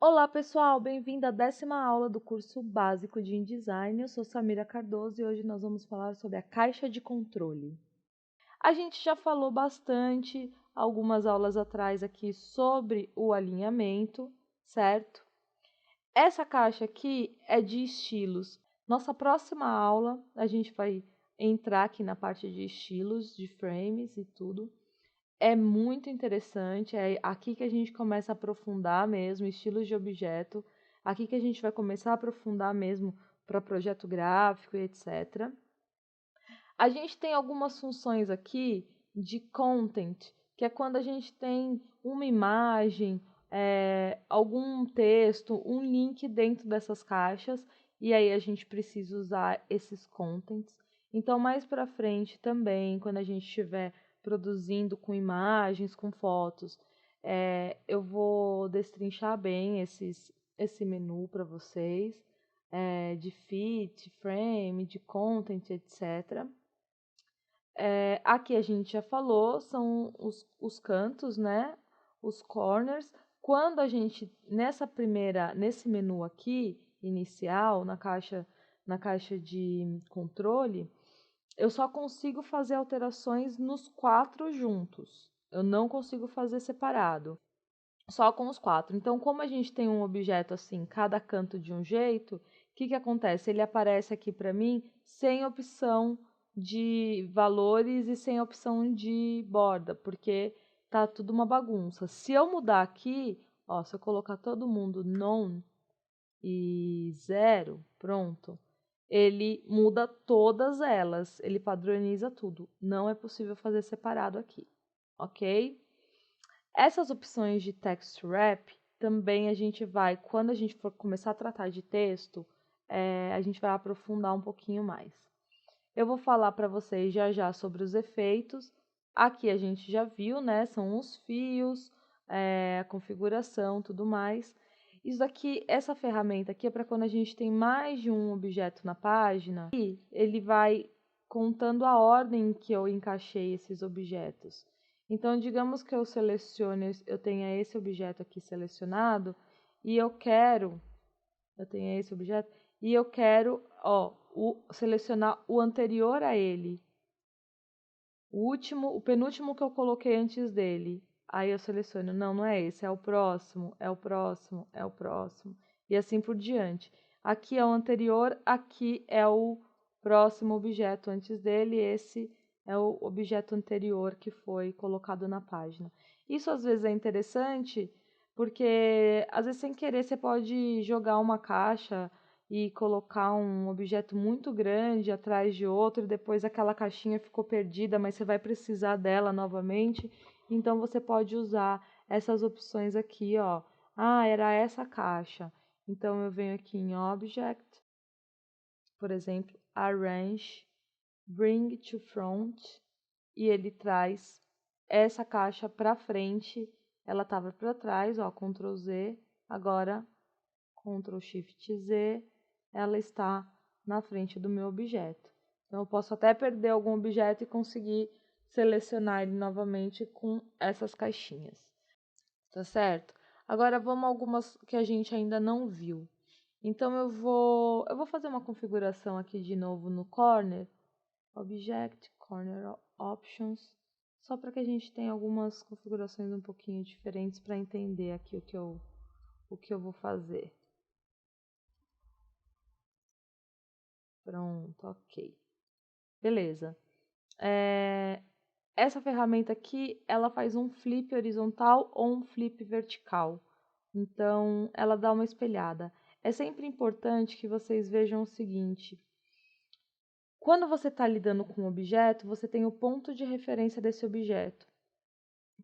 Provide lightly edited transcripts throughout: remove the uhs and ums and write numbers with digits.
Olá, pessoal! Bem-vindo à 10ª aula do curso básico de InDesign. Eu sou Samira Cardoso e hoje nós vamos falar sobre a caixa de controle. A gente já falou bastante algumas aulas atrás aqui sobre o alinhamento, certo? Essa caixa aqui é de estilos. Nossa próxima aula a gente vai entrar aqui na parte de estilos, de frames e tudo. É muito interessante, é aqui que a gente começa a aprofundar mesmo estilos de objeto, aqui que a gente vai começar a aprofundar mesmo para projeto gráfico e etc. A gente tem algumas funções aqui de content, que é quando a gente tem uma imagem, algum texto, um link dentro dessas caixas, e aí a gente precisa usar esses contents. Então, mais para frente também, quando a gente estiver produzindo com imagens, com fotos, eu vou destrinchar bem esse menu para vocês, de fit, frame, de content, etc. Aqui a gente já falou, são os cantos, né? Os corners. Quando a gente, nesse menu aqui, inicial, na caixa de controle, eu só consigo fazer alterações nos 4 juntos. Eu não consigo fazer separado, só com os 4. Então, como a gente tem um objeto assim, cada canto de um jeito, o que acontece? Ele aparece aqui para mim sem opção de valores e sem opção de borda, porque tá tudo uma bagunça. Se eu mudar aqui, ó, se eu colocar todo mundo none e 0, pronto, ele muda todas elas, ele padroniza tudo. Não é possível fazer separado aqui, ok? Essas opções de text wrap também a gente vai, quando a gente for começar a tratar de texto, a gente vai aprofundar um pouquinho mais. Eu vou falar para vocês já já sobre os efeitos. Aqui a gente já viu, né? São os fios, a configuração, tudo mais. Isso aqui, essa ferramenta aqui é para quando a gente tem mais de um objeto na página e ele vai contando a ordem em que eu encaixei esses objetos. Então, digamos que eu tenha esse objeto aqui selecionado e eu tenha esse objeto e eu quero, ó, selecionar o anterior a ele, o penúltimo que eu coloquei antes dele. Aí eu seleciono, não é esse, é o próximo, é o próximo, é o próximo, e assim por diante. Aqui é o anterior, aqui é o próximo objeto antes dele, esse é o objeto anterior que foi colocado na página. Isso às vezes é interessante, porque às vezes sem querer você pode jogar uma caixa e colocar um objeto muito grande atrás de outro, e depois aquela caixinha ficou perdida, mas você vai precisar dela novamente. Então você pode usar essas opções aqui, ó. Ah, era essa caixa. Então eu venho aqui em Object, por exemplo, Arrange, Bring to Front, e ele traz essa caixa para frente. Ela estava para trás, ó, Ctrl Z, agora Ctrl Shift Z, ela está na frente do meu objeto. Então, eu posso até perder algum objeto e conseguir selecionar ele novamente com essas caixinhas. Tá certo? Agora, vamos a algumas que a gente ainda não viu. Então, eu vou fazer uma configuração aqui de novo no Corner. Object, Corner Options. Só para que a gente tenha algumas configurações um pouquinho diferentes para entender aqui o que eu vou fazer. Pronto, ok. Beleza. Essa ferramenta aqui, ela faz um flip horizontal ou um flip vertical. Então, ela dá uma espelhada. É sempre importante que vocês vejam o seguinte. Quando você está lidando com um objeto, você tem o ponto de referência desse objeto.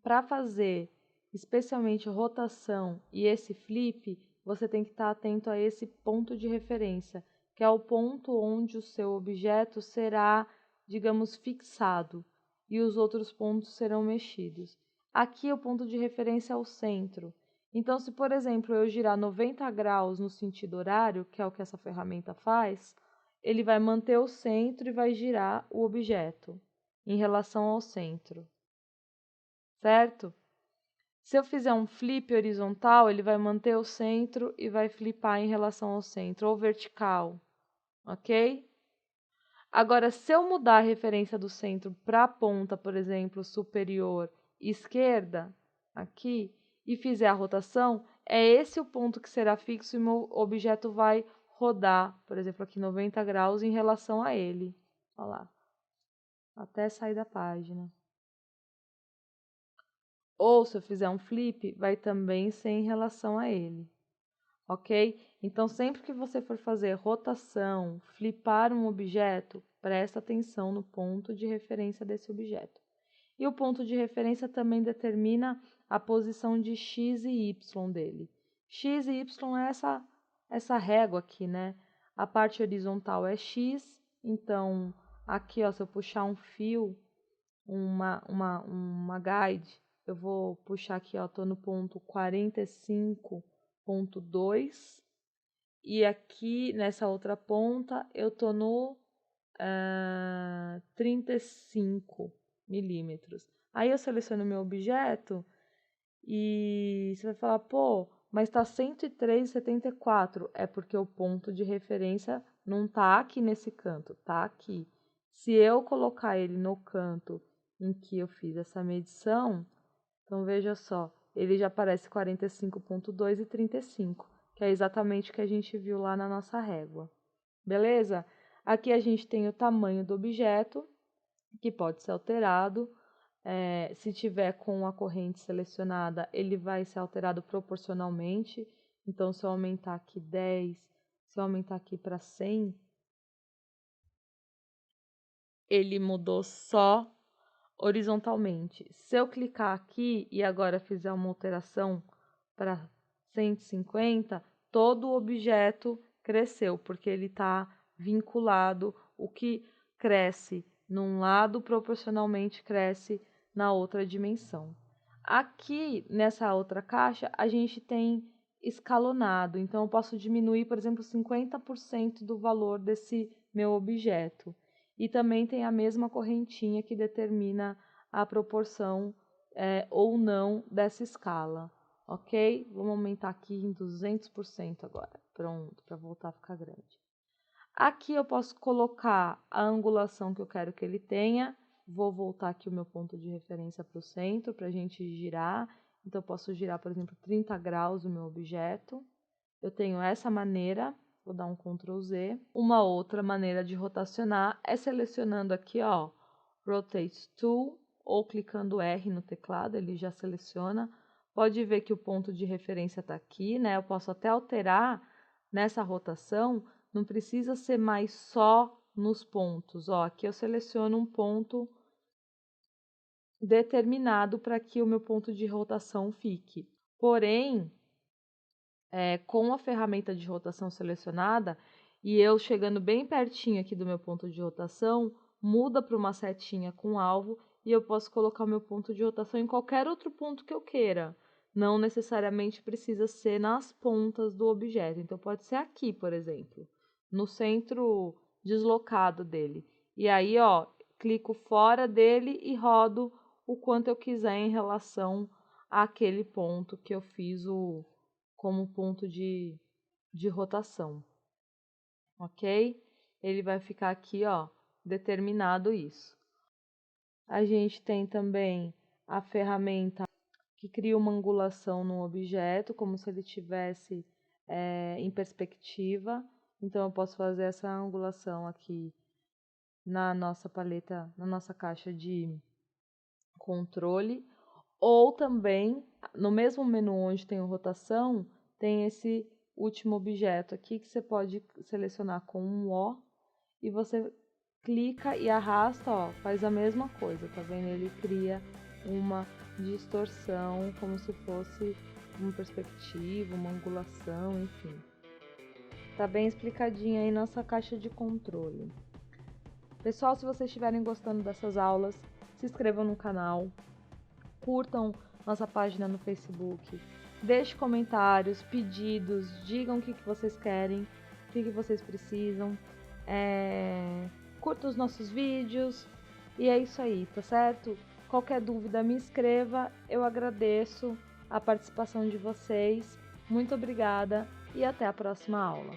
Para fazer, especialmente rotação e esse flip, você tem que estar atento a esse ponto de referência, que é o ponto onde o seu objeto será, digamos, fixado, e os outros pontos serão mexidos. Aqui o ponto de referência é o centro. Então, se, por exemplo, eu girar 90 graus no sentido horário, que é o que essa ferramenta faz, ele vai manter o centro e vai girar o objeto em relação ao centro. Certo? Se eu fizer um flip horizontal, ele vai manter o centro e vai flipar em relação ao centro, ou vertical, ok? Agora, se eu mudar a referência do centro para a ponta, por exemplo, superior esquerda, aqui, e fizer a rotação, é esse o ponto que será fixo e meu objeto vai rodar, por exemplo, aqui 90 graus em relação a ele. Olha lá, até sair da página. Ou se eu fizer um flip, vai também ser em relação a ele, ok? Então, sempre que você for fazer rotação, flipar um objeto, presta atenção no ponto de referência desse objeto. E o ponto de referência também determina a posição de x e y dele. X e y é essa régua aqui, né? A parte horizontal é x, então aqui, ó, se eu puxar um fio, uma guide, eu vou puxar aqui, ó, tô no ponto 45,2 e aqui nessa outra ponta eu tô no 35 milímetros. Aí eu seleciono meu objeto e você vai falar, pô, mas tá 103,74. É porque o ponto de referência não tá aqui nesse canto, tá aqui. Se eu colocar ele no canto em que eu fiz essa medição, então veja só, ele já aparece 45,2 e 35, que é exatamente o que a gente viu lá na nossa régua. Beleza? Aqui a gente tem o tamanho do objeto, que pode ser alterado. Se tiver com a corrente selecionada, ele vai ser alterado proporcionalmente. Então, se eu aumentar aqui 10, se eu aumentar aqui para 100, ele mudou só horizontalmente. Se eu clicar aqui e agora fizer uma alteração para 150, todo o objeto cresceu, porque ele está vinculado, o que cresce num lado proporcionalmente cresce na outra dimensão. Aqui nessa outra caixa a gente tem escalonado, então eu posso diminuir, por exemplo, 50% do valor desse meu objeto. E também tem a mesma correntinha que determina a proporção ou não dessa escala, ok? Vamos aumentar aqui em 200% agora, pronto, para voltar a ficar grande. Aqui eu posso colocar a angulação que eu quero que ele tenha. Vou voltar aqui o meu ponto de referência para o centro, para a gente girar. Então, eu posso girar, por exemplo, 30 graus o meu objeto. Eu tenho essa maneira, vou dar um Ctrl Z. Uma outra maneira de rotacionar é selecionando aqui, ó, Rotate Tool, ou clicando R no teclado, ele já seleciona. Pode ver que o ponto de referência está aqui, né? Eu posso até alterar nessa rotação, não precisa ser mais só nos pontos. Ó, aqui eu seleciono um ponto determinado para que o meu ponto de rotação fique. Porém, com a ferramenta de rotação selecionada, e eu chegando bem pertinho aqui do meu ponto de rotação, muda para uma setinha com alvo e eu posso colocar o meu ponto de rotação em qualquer outro ponto que eu queira. Não necessariamente precisa ser nas pontas do objeto. Então, pode ser aqui, por exemplo, no centro deslocado dele. E aí, ó, clico fora dele e rodo o quanto eu quiser em relação àquele ponto que eu fiz como ponto de rotação, ok? Ele vai ficar aqui, ó, determinado isso. A gente tem também a ferramenta que cria uma angulação no objeto, como se ele estivesse em perspectiva. Então, eu posso fazer essa angulação aqui na nossa paleta, na nossa caixa de controle. Ou também, no mesmo menu onde tem o rotação, tem esse último objeto aqui que você pode selecionar com um O e você clica e arrasta, ó, faz a mesma coisa, tá vendo? Ele cria uma distorção, como se fosse uma perspectiva, uma angulação, enfim. Tá bem explicadinho aí nossa caixa de controle. Pessoal, se vocês estiverem gostando dessas aulas, se inscrevam no canal, curtam nossa página no Facebook, deixem comentários, pedidos, digam o que vocês querem, o que vocês precisam, curtam os nossos vídeos e é isso aí, tá certo? Qualquer dúvida me escreva, eu agradeço a participação de vocês. Muito obrigada e até a próxima aula.